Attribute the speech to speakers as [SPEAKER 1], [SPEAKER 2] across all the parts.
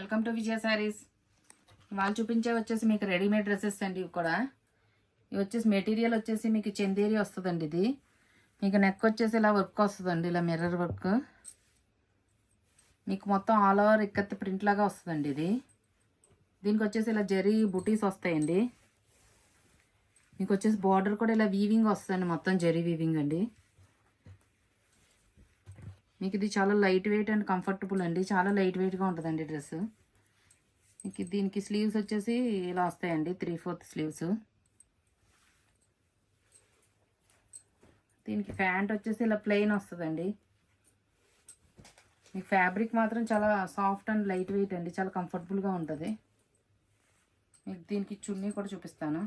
[SPEAKER 1] Welcome to విజయ శారీస్. వాళ్ళు చూపించే వచ్చేసి మీకు రెడీమేడ్ డ్రెస్సెస్ అండి. ఇవి కూడా ఇవి వచ్చేసి మెటీరియల్ వచ్చేసి మీకు చందేరి వస్తుందండి. ఇది మీకు నెక్ వచ్చేసి ఇలా వర్క్ వస్తుందండి, ఇలా మిర్రర్ వర్క్. మీకు మొత్తం ఆల్ ఓవర్ ఇక్కత్ ప్రింట్ లాగా వస్తుందండి. ఇది దీనికి వచ్చేసి ఇలా జరీ బుటీస్ వస్తాయండి. మీకు వచ్చేసి బార్డర్ కూడా ఇలా వీవింగ్ వస్తుందండి, మొత్తం జరీ వీవింగ్ అండి. మీకు ఇది చాలా లైట్ వెయిట్ అండ్ కంఫర్టబుల్ అండి, చాలా లైట్ వెయిట్గా ఉంటుందండి డ్రెస్. మీకు దీనికి స్లీవ్స్ వచ్చేసి ఇలా వస్తాయండి, 3/4 స్లీవ్స్. దీనికి ప్యాంట్ వచ్చేసి ఇలా ప్లెయిన్ వస్తుందండి. మీకు ఫ్యాబ్రిక్ మాత్రం చాలా సాఫ్ట్ అండ్ లైట్ వెయిట్ అండి, చాలా కంఫర్టబుల్గా ఉంటుంది. మీకు దీనికి చున్నీ కూడా చూపిస్తాను.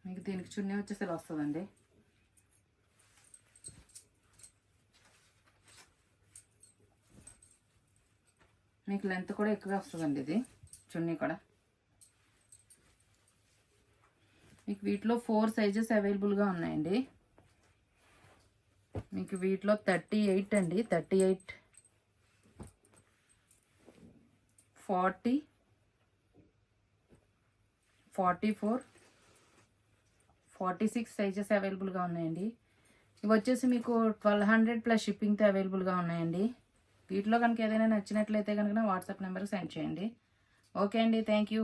[SPEAKER 1] మీకు దీనికి చున్నీ వచ్చేసి ఇలా వస్తుందండి. మీకు లెంత్ కూడా ఎక్కువగా వస్తుందండి. ఇది చున్నీ కూడా మీకు వీటిలో 4 సైజెస్ అవైలబుల్గా ఉన్నాయండి. మీకు వీటిలో 38 అండి, 38, 40, 44, 46 సైజెస్ అవైలబుల్గా ఉన్నాయండి. ఇవి వచ్చేసి మీకు 1200 ప్లస్ షిప్పింగ్తో అవైలబుల్గా ఉన్నాయండి. వీటిలో కనుక ఏదైనా నచ్చినట్లయితే కనుక వాట్సాప్ నెంబర్కి సెండ్ చేయండి. ఓకే అండి, థ్యాంక్ యూ.